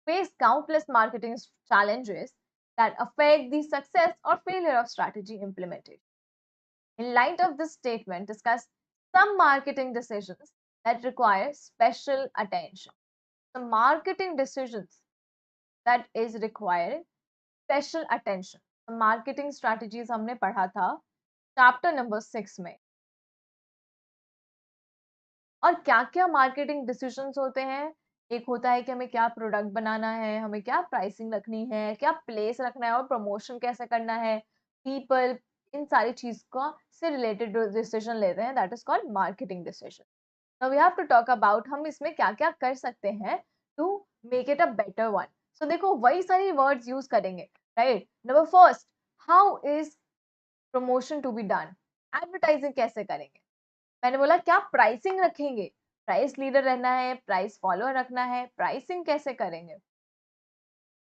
face countless marketing challenges that affect the success or failure of strategy implementation. In light of this statement, discuss some marketing decisions that require special attention. The marketing decisions that is requiring special attention. The marketing strategies हमने पढ़ा था chapter number 6 में. और क्या क्या marketing decisions होते हैं? एक होता है कि हमें क्या प्रोडक्ट बनाना है, हमें क्या प्राइसिंग रखनी है, क्या प्लेस रखना है और प्रमोशन कैसे करना है, पीपल, इन सारी चीज का से रिलेटेड डिसीजन लेते हैं, that is called marketing decision. Now we have to talk about हम इसमें क्या क्या कर सकते हैं to make it a better one. So देखो वही सारी वर्ड्स यूज करेंगे, right? Number first, how is promotion to be done? Advertising कैसे करेंगे? मैंने बोला क्या प्राइसिंग रखेंगे, प्राइस लीडर रहना है, प्राइस फॉलोअर रखना है, प्राइसिंग कैसे करेंगे,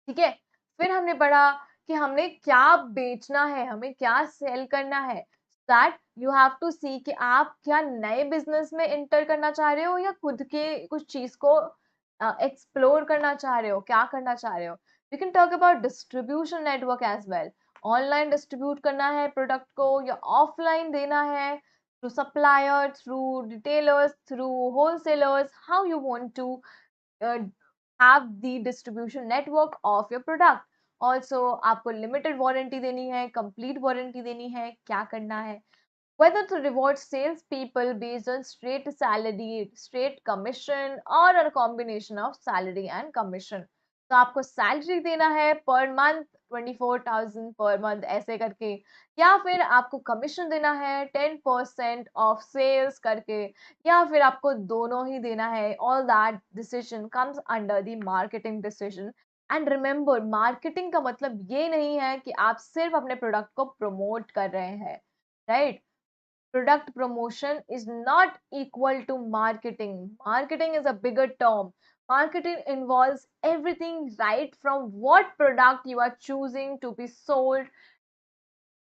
ठीक है? फिर हमने पढ़ा कि हमने क्या बेचना है, हमें क्या सेल करना है. दैट यू हैव टू सी कि आप क्या नए बिजनेस में एंटर करना चाह रहे हो या खुद के कुछ चीज को एक्सप्लोर करना चाह रहे हो, क्या करना चाह रहे हो. You can talk about distribution network as well. Online distribute करना है प्रोडक्ट को या ऑफलाइन देना है, through supplier, through retailers, through wholesalers, how you want to uh, have the distribution network of your product. Also आपको limited warranty देनी है, complete warranty देनी है, क्या करना है, whether to reward sales people based on straight salary, straight commission, or a combination of salary and commission. तो आपको सैलरी देना है पर मंथ 24,000 पर मंथ ऐसे करके, या फिर आपको कमीशन देना है 10% ऑफ सेल्स करके, या फिर आपको दोनों ही देना है. All that decision comes under the marketing decision. And remember, marketing का मतलब ये नहीं है कि आप सिर्फ अपने प्रोडक्ट को प्रमोट कर रहे हैं, right? Product promotion is not equal to marketing. Marketing is a bigger term. Marketing involves everything right from what product you are choosing to be sold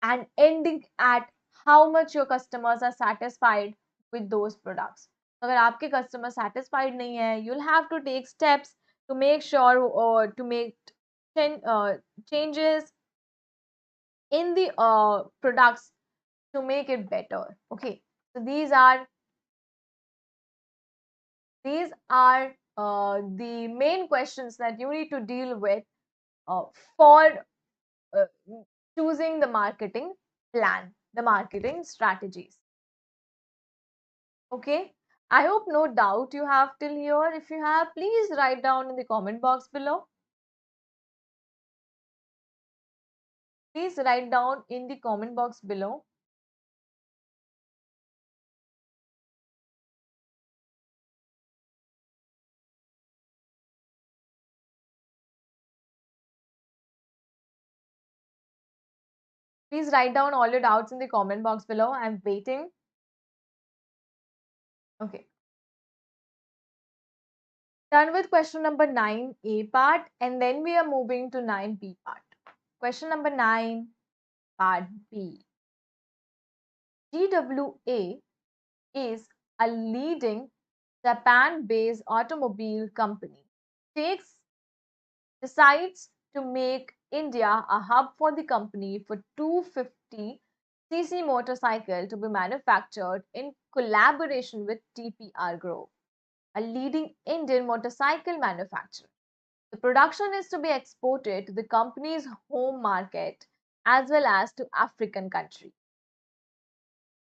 and ending at how much your customers are satisfied with those products. अगर आपके customer satisfied नहीं है, you'll have to take steps to make sure to make changes in the products to make it better. Okay, so these are the main questions that you need to deal with for uh, choosing the marketing plan, the marketing strategies. Okay, I hope no doubt you have till here. If you have, please write down in the comment box below. Please write down in the comment box below. Please write down all your doubts in the comment box below. I'm waiting. Okay. Done with question number 9A part, and then we are moving to 9B part. Question number 9, part B. GWA is a leading Japan-based automobile company. Decides to make India a hub for the company for 250cc motorcycle to be manufactured in collaboration with TPR Group, a leading Indian motorcycle manufacturer. The production is to be exported to the company's home market as well as to African countries.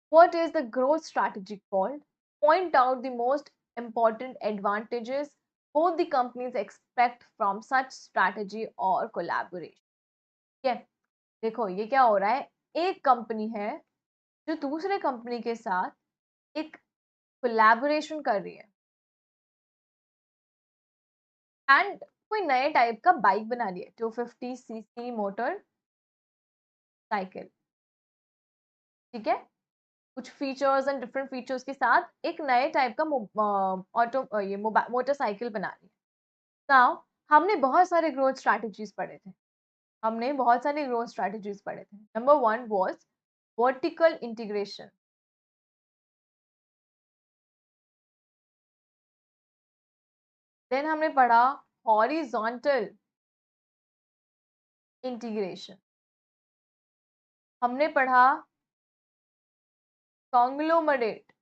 What is the growth strategy called? Point out the most important advantages both the companies expect from such strategy or collaboration. ठीक है, देखो ये क्या हो रहा है, एक company है जो दूसरे कंपनी के साथ एक कोलैबोरेशन कर रही है एंड कोई नए टाइप का बाइक बना रही है, 250cc मोटर साइकिल. ठीक है, कुछ फीचर्स एंड डिफरेंट फीचर्स के साथ एक नए टाइप का ऑटो ये मोटरसाइकिल बना रही है. नाउ हमने बहुत सारे ग्रोथ स्ट्रैटेजीज पढ़े थे. Number 1 was vertical integration. Then हमने पढ़ा हॉरिजॉन्टल इंटीग्रेशन. हमने पढ़ा कॉन्ग्लोमरेट.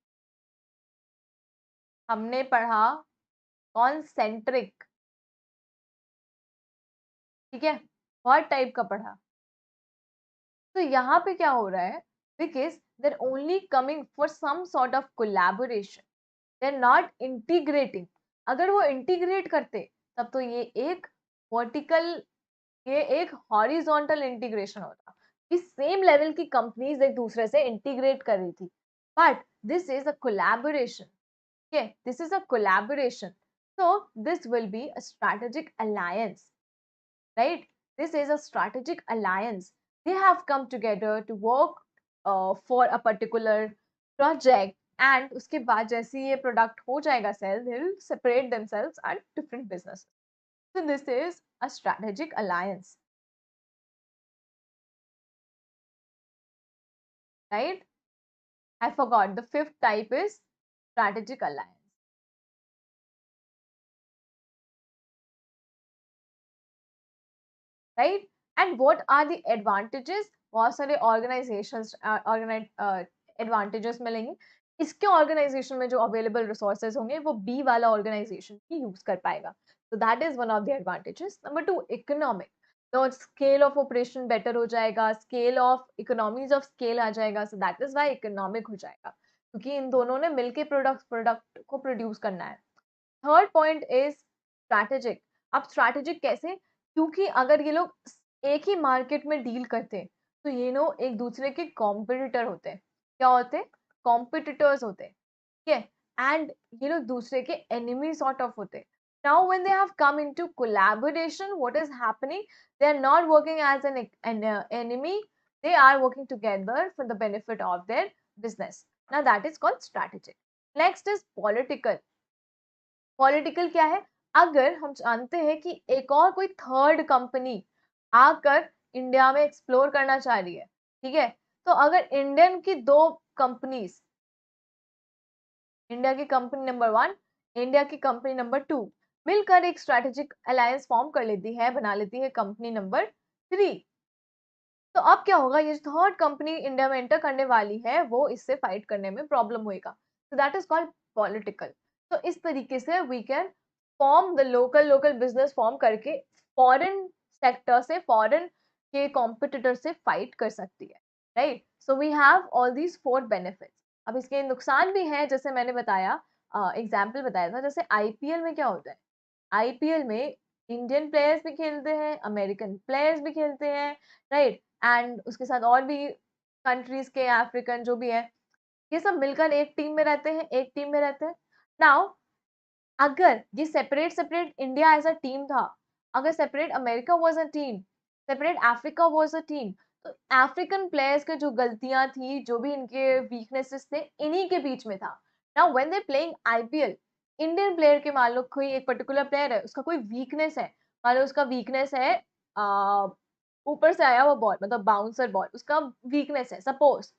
हमने पढ़ा कॉन्सेंट्रिक. ठीक है, बहुत टाइप का पढ़ा. तो यहाँ पे क्या हो रहा है, because they're only coming for some sort of collaboration, they're not integrating. अगर वो इंटीग्रेट करते तब तो ये एक वर्टिकल, ये एक हॉरिजॉन्टल इंटीग्रेशन होता कि सेम लेवल की कंपनीज एक दूसरे से इंटीग्रेट कर रही थी. But this is a collaboration. Okay, this is a collaboration. So this will be a strategic alliance, right? This is a strategic alliance. They have come together to work for a particular project, and उसके बाद जैसे ये product हो जाएगा sell, they will separate themselves at different businesses. So this is a strategic alliance, right? I forgot the fifth type is strategic alliance. Right. And what are the advantages? बहुत सारे organisations advantages मिलेंगे, इसके organisation में जो available resources होंगे वो B वाला organisation ही use कर पाएगा. So that is one of the advantages. Number 2, economic. तो स्केल ऑफ ऑपरेशन बेटर हो जाएगा, scale of economies of scale आ जाएगा. So that is why economic हो जाएगा, क्योंकि इन दोनों ने मिलके प्रोडक्ट को प्रोड्यूस करना है. Third point is strategic. अब स्ट्रैटेजिक कैसे? क्योंकि अगर ये लोग एक ही मार्केट में डील करते हैं तो ये लोग एक दूसरे के कॉम्पिटिटर होते हैं. क्या होते हैं? कॉम्पिटिटर्स होते हैं. ठीक है. एंड ये लोग दूसरे के एनिमी सॉर्ट ऑफ होते हैं. Now when they have come into collaboration, what is happening? They are not working as an enemy. They are working together for the benefit of their business. Now that is called strategic. Next is political. Political क्या है? अगर हम जानते हैं कि एक और कोई थर्ड कंपनी आकर इंडिया में एक्सप्लोर करना चाह रही है, ठीक है, तो अगर इंडियन की दो कंपनीज, इंडिया की कंपनी नंबर 1, इंडिया की कंपनी नंबर 2 मिलकर एक स्ट्रेटेजिक अलायंस फॉर्म कर लेती है, बना लेती है कंपनी नंबर 3, तो अब क्या होगा? ये थर्ड कंपनी इंडिया में एंटर करने वाली है, वो इससे फाइट करने में प्रॉब्लम होएगा. So that is called political. तो इस तरीके से we can form the local business form करके फॉरेन सेक्टर से, फॉरेन के कॉम्पिटिटर से फाइट कर सकती है. Right. So we have all these 4 benefits. अब इसके नुकसान भी हैं, जैसे मैंने बताया, एग्जाम्पल बताया था. जैसे आईपीएल में क्या होता है? आईपीएल में इंडियन प्लेयर्स भी खेलते हैं, अमेरिकन प्लेयर्स भी खेलते हैं. राइट. एंड उसके साथ और भी कंट्रीज के, अफ्रीकन जो भी है, ये सब मिलकर एक टीम में रहते हैं, एक टीम में रहते हैं. नाउ अगर ये separate separate India as a team था, अगर separate America was a team, separate Africa was a team, तो अफ्रीकन प्लेयर्स के जो गलतियां थी, जो भी इनके वीकनेसेस थे, इन्हीं के बीच में था. Now when they playing IPL, Indian player के, मान लो कोई एक पर्टिकुलर प्लेयर है, उसका कोई वीकनेस है, मान लो उसका वीकनेस है ऊपर से आया हुआ बॉल, मतलब बाउंसर बॉल, उसका वीकनेस है, suppose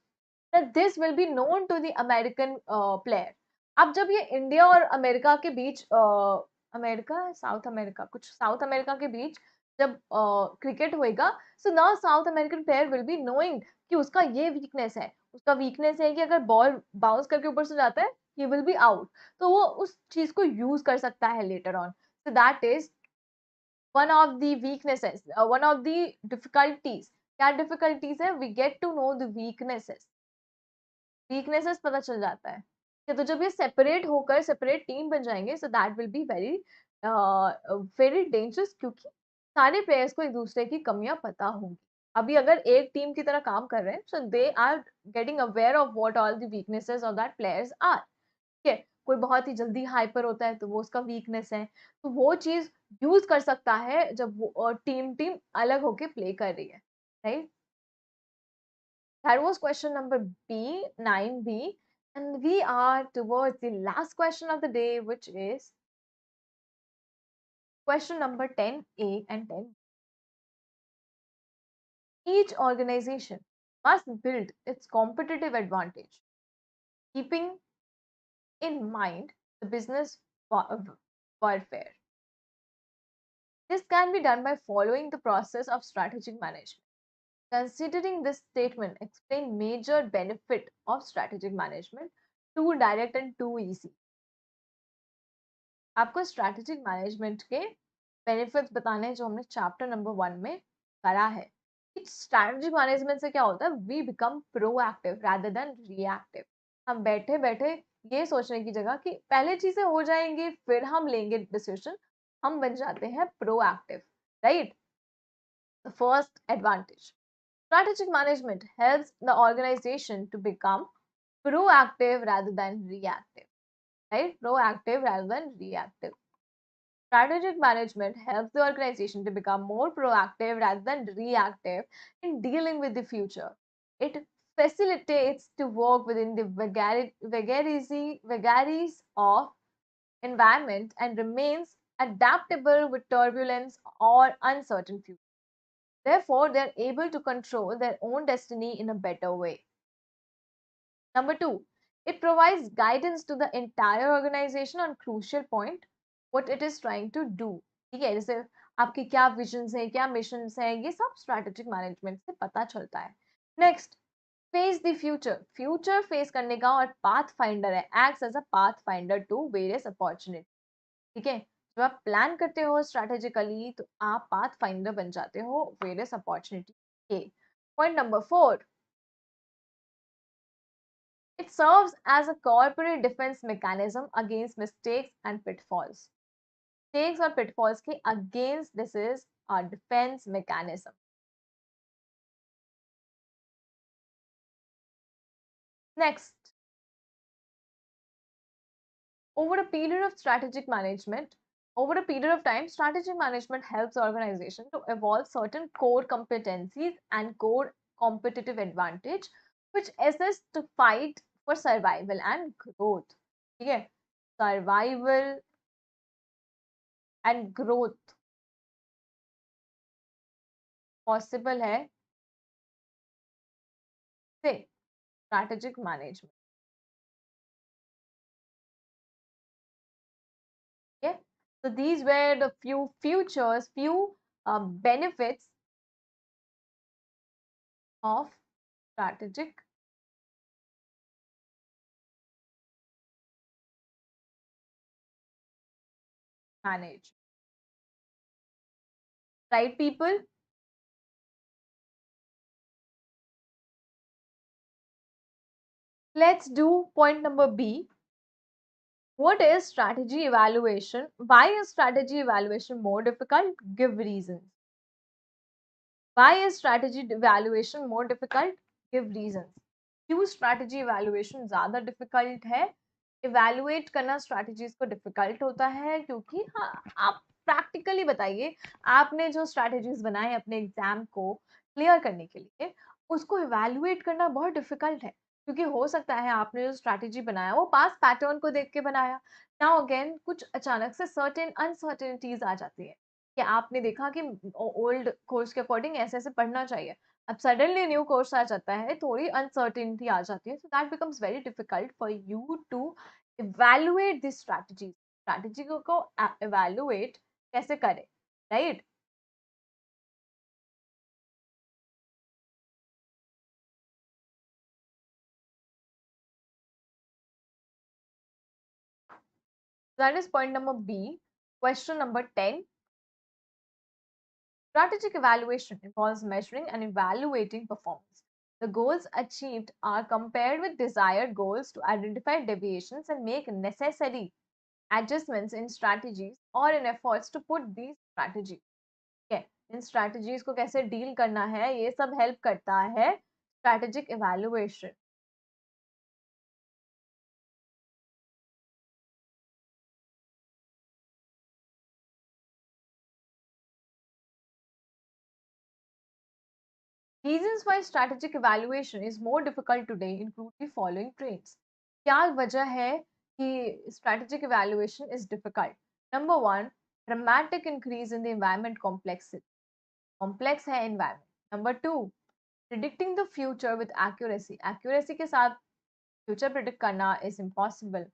this will be known to the American player. अब जब ये इंडिया और अमेरिका के बीच, अमेरिका, साउथ अमेरिका, कुछ साउथ अमेरिका के बीच जब क्रिकेट होएगा, so now South American player will be knowing कि उसका ये वीकनेस है. उसका वीकनेस है कि अगर बॉल बाउंस करके ऊपर से जाता है, ही विल बी आउट. तो वो उस चीज को यूज कर सकता है later on. So that is one of the weaknesses, one of the difficulties. क्या difficulties है? We get to know the weaknesses. weaknesses पता चल जाता है. तो जब ये सेपरेट होकर सेपरेट टीम बन जाएंगे, so that will be very very dangerous, क्योंकि सारे प्लेयर्स को एक दूसरे की कमियां पता होंगी. अभी अगर एक टीम की तरह काम कर रहे हैं, so they are getting aware of what all the weaknesses of that players are. ठीक है. कोई बहुत ही जल्दी हाइपर होता है तो वो उसका वीकनेस है, तो वो चीज यूज कर सकता है जब वो टीम टीम अलग होके प्ले कर रही है. Right. That was question number B, 9B. and we are towards the last question of the day, which is question number 10A and 10. Each organization must build its competitive advantage, keeping in mind the business warfare. This can be done by following the process of strategic management. Considering this statement, explain major benefit of strategic management, too direct and too easy. आपको strategic management के benefits बताने हैं जो हमने chapter number 1 में करा है. strategic management से क्या होता है? We become proactive rather than reactive. हम बैठे बैठे ये सोचने की जगह कि पहले चीजें हो जाएंगी फिर हम लेंगे डिसीजन, हम बन जाते हैं proactive. Right? The first advantage. Strategic management helps the organization to become proactive rather than reactive. Right? Proactive rather than reactive. Strategic management helps the organization to become more proactive rather than reactive in dealing with the future. It facilitates to work within the vagaries of environment and remains adaptable with turbulence or uncertain future. Therefore, they are able to control their own destiny in a better way. Number 2, it provides guidance to the entire organization on crucial point what it is trying to do. ठीक है, जैसे आपकी क्या visions हैं, क्या missions हैं, ये सब स्ट्रैटेजिक मैनेजमेंट से पता चलता है. Next, face the future, future face करने का और पाथ फाइंडर है, acts as a path finder to various opportunity. ठीक है, जब आप प्लान करते हो स्ट्रैटेजिकली तो आप पाथ फाइंडर बन जाते हो वेरियस अपॉर्चुनिटी के। Point number 4, it serves as a corporate defense mechanism against mistakes and pitfalls. Mistakes और pitfalls के against this is a defense mechanism. Next, over a period of strategic management, over a period of time, strategic management helps organization to evolve certain core competencies and core competitive advantage, which assist to fight for survival and growth. ठीक है, survival and growth possible है से strategic management. Okay, so these were the few features, few benefits of strategic management. Right, people? Let's do point number B. What is strategy evaluation? Why is strategy evaluation more difficult? Give reasons. Why is strategy evaluation more difficult? Give reasons. क्यों strategy evaluation ज़्यादा difficult है? Evaluate करना strategies को difficult होता है क्योंकि हाँ, आप practically बताइए, आपने जो strategies बनाए अपने एग्जाम को क्लियर करने के लिए, उसको evaluate करना बहुत difficult है क्योंकि हो सकता है आपने जो strategy बनाया वो past pattern को देख के बनाया। Now again कुछ अचानक से certain uncertainties आ जाती है कि आपने देखा कि ओल्ड कोर्स के अकॉर्डिंग ऐसे ऐसे पढ़ना चाहिए, अब सडनली न्यू कोर्स आ जाता है, थोड़ी अनसर्टेनिटी आ जाती है, so that becomes very difficult for you to evaluate this strategy. Strategy को इवैल्यूएट कैसे करें, right? That is point number B. Question number 10, strategic evaluation involves measuring and evaluating performance. The goals achieved are compared with desired goals to identify deviations and make necessary adjustments in strategies or in efforts to put these strategies. Okay, in strategies को कैसे deal करना है ये सब help करता है strategic evaluation. Reasons why strategic evaluation is more difficult today include the following traits. क्या वजह है कि strategic evaluation is difficult? Number one, dramatic increase in the environment complexity. Complex है environment. Number two, predicting the future with accuracy. Accuracy के साथ future predict करना is impossible.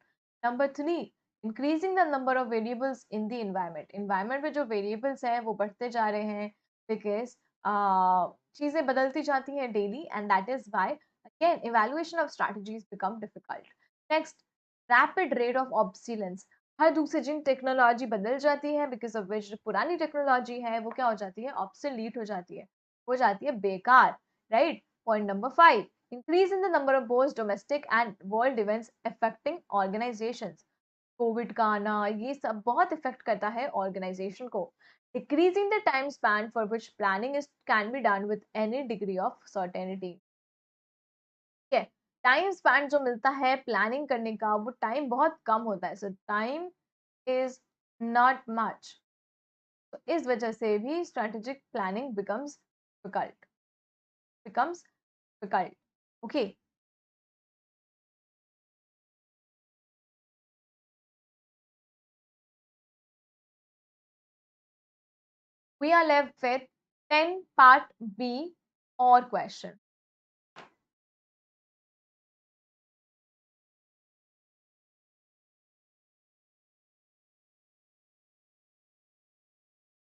Number three, increasing the number of variables in the environment. Environment में जो variables हैं वो बढ़ते जा रहे हैं because चीजें बदलती जाती हैं daily and that is why again evaluation of strategies become difficult. Next, rapid rate of obsolescence. हर दूसरे दिन टेक्नोलॉजी बदल जाती है because of which जो पुरानी टेक्नोलॉजी है वो क्या हो जाती है, obsolete हो जाती है बेकार, right? Point number 5, increase in the number of both domestic and world events affecting organizations. Covid का आना ये सब बहुत इफेक्ट करता है ऑर्गेनाइजेशन को. Decreasing the time span for which planning is can be done with any degree of certainty. ठीक है, टाइम स्पैन जो मिलता है प्लानिंग करने का वो टाइम बहुत कम होता है, सो टाइम इज नॉट मच. तो इस वजह से भी strategic planning becomes difficult. Okay, we are left with 10 part B or question.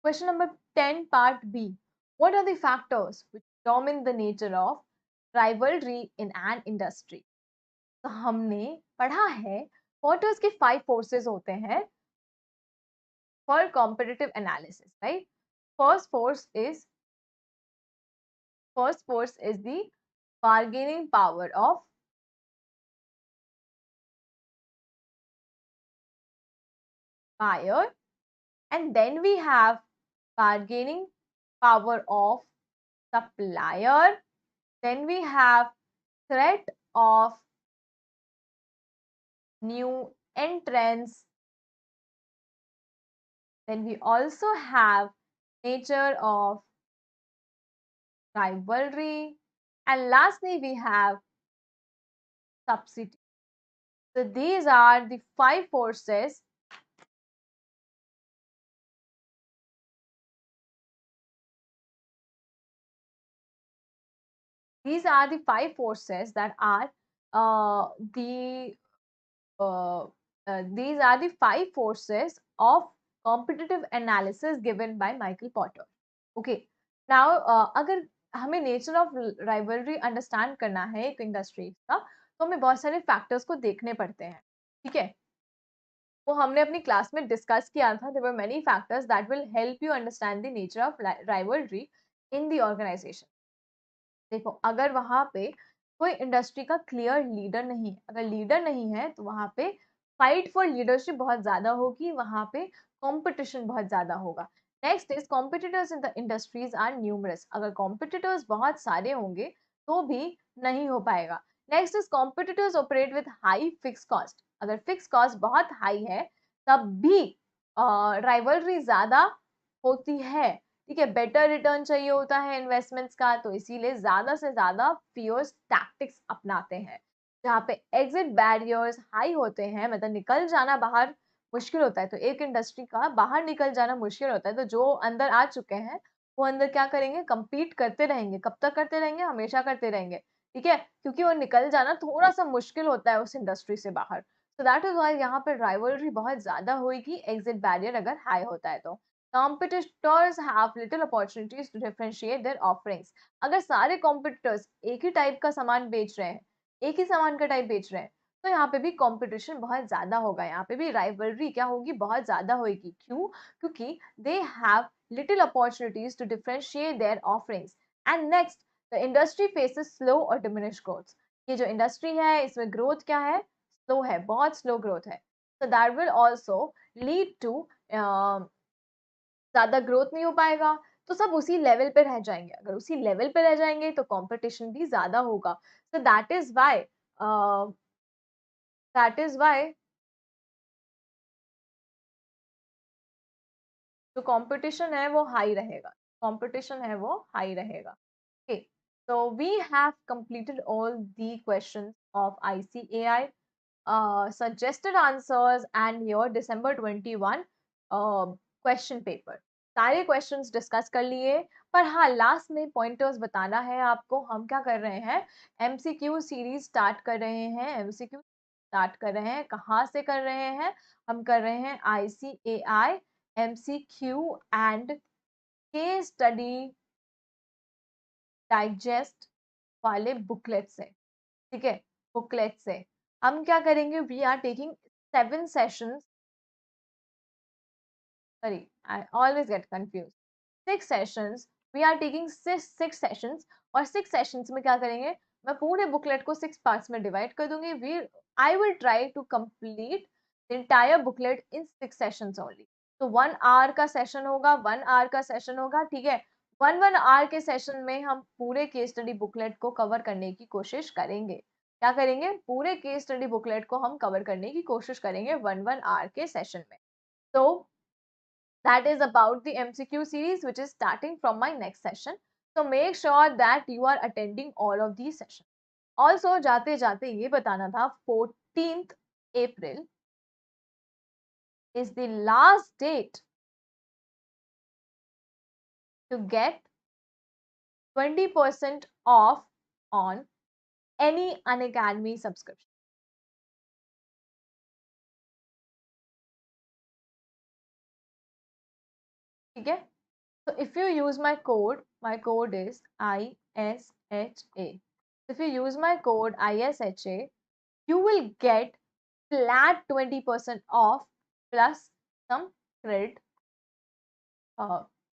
Question number 10 part B. What are the factors which determine the nature of rivalry in an industry. तो हमने पढ़ा है what के 5 forces होते हैं for competitive analysis, right? First force is the bargaining power of buyer, and then we have bargaining power of supplier, then we have threat of new entrants, then we also have nature of rivalry, and lastly we have subsidy. So these are the 5 forces that are the these are the 5 forces of competitive analysis given by Michael Porter. Okay, now अगर हमें nature of rivalry understand करना है एक industry का, तो हमें बहुत सारे फैक्टर्स को देखने पड़ते हैं, ठीक है? वो हमने अपनी क्लास में डिस्कस किया था। There were many factors that will help you understand the nature of rivalry in the organisation. देखो, अगर वहां पे कोई इंडस्ट्री का क्लियर लीडर नहीं है, अगर लीडर नहीं है तो वहां पे फाइट फॉर लीडरशिप बहुत ज्यादा होगी, वहां पे कंपटीशन बहुत ज्यादा होगा। Next is competitors in the industries are numerous. अगर कॉम्पिटिटर्स बहुत सारे होंगे तो भी नहीं हो पाएगा। Next is competitors operate with high fix cost. अगर फिक्स कॉस्ट बहुत हाई है तब भी राइवलरी ज्यादा होती है, ठीक है? बेटर रिटर्न चाहिए होता है इन्वेस्टमेंट्स का, तो इसीलिए ज्यादा से ज्यादा फियर्स टैक्टिक्स अपनाते हैं। जहाँ पे एग्जिट बैरियर्स हाई होते हैं, मतलब निकल जाना बाहर मुश्किल होता है, तो एक इंडस्ट्री का बाहर निकल जाना मुश्किल होता है, तो जो अंदर आ चुके हैं वो अंदर क्या करेंगे? compete करते रहेंगे। कब तक करते रहेंगे? हमेशा करते रहेंगे, ठीक है? क्योंकि वो निकल जाना थोड़ा सा मुश्किल होता है उस इंडस्ट्री से बाहर। तो दैट इज वाई यहाँ पे राइवलरी बहुत ज्यादा होगी एग्जिट बैरियर अगर हाई होता है तो। Competitors have little opportunities to differentiate their offerings. अगर सारे competitors एक ही टाइप का सामान बेच रहे हैं, एक ही सामान का टाइप बेच रहे हैं, तो यहाँ पे भी कंपटीशन बहुत ज्यादा होगा, यहाँ पे भी राइवलरी क्या होगी? बहुत ज्यादा होगी। क्यों? क्योंकि they have little opportunities to differentiate their offerings. And next, the industry faces slow or diminished growth. ये जो इंडस्ट्री है इसमें ग्रोथ क्या है? स्लो है, बहुत स्लो ग्रोथ है। So that will also lead to ज्यादा ग्रोथ नहीं हो पाएगा, तो सब उसी लेवल पे रह जाएंगे। अगर उसी लेवल पे रह जाएंगे तो कंपटीशन भी ज्यादा होगा। सो दैट इज वाई जो कंपटीशन है वो हाई रहेगा, कंपटीशन है वो हाई रहेगा। Okay, so we have completed all the questions of ICAI suggested answers and your December 21 question paper. सारे क्वेश्चंस डिस्कस कर लिए, पर हाँ लास्ट में पॉइंटर्स बताना है आपको। हम क्या कर रहे हैं? एमसीक्यू सीरीज स्टार्ट कर रहे हैं। एमसीक्यू स्टार्ट कर रहे हैं, कहाँ से कर रहे हैं? हम कर रहे हैं ICAI MCQ and case study digest वाले बुकलेट से, ठीक है? बुकलेट से हम क्या करेंगे? We are taking 7 sessions, sorry, I always get confused, 6 sessions. We are taking 6 sessions, और 6 सेशंस में क्या करेंगे? मैं पूरे बुकलेट को 6 पार्ट्स में डिवाइड कर दूंगी। We I will try to complete the entire booklet in 6 sessions only. तो 1 आवर का सेशन होगा, 1 आवर का सेशन होगा, ठीक है? 1 आवर के सेशन में हम पूरे केस स्टडी बुकलेट को कवर करने की कोशिश करेंगे। क्या करेंगे? पूरे केस स्टडी बुकलेट को हम कवर करने की कोशिश करेंगे 1 आवर के सेशन में। तो that is about the MCQ series which is starting from my next session. So make sure that you are attending all of these sessions. Also जाते जाते ये बताना था 14th April is the last date to get 20% off on any Unacademy subscription. ठीक है? So if you use my code is ISHA. If you use my code ISHA, you will get flat 20% off plus some credit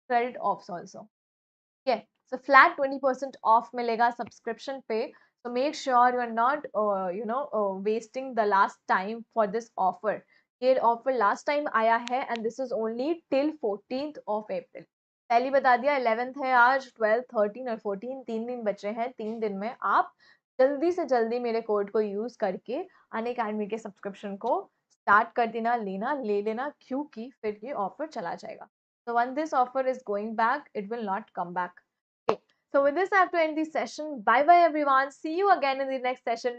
credit offs also. Okay, so flat 20% off मिलेगा subscription पे. So make sure you are not wasting the last time for this offer. ये offer last time आया है and this is only till 14th of April. पहले बता दिया 11th है आज, 12th 13 और 14 3 दिन बचे हैं. 3 दिन में आप जल्दी से जल्दी मेरे कोड को यूज करके अनअकैडमी के सब्सक्रिप्शन को स्टार्ट कर देना, ले लेना, क्योंकि फिर ये ऑफर चला जाएगा. So once this offer is going back, it will not come back. Okay. So with this, I have to end this session. Bye bye everyone. See you again in the next session.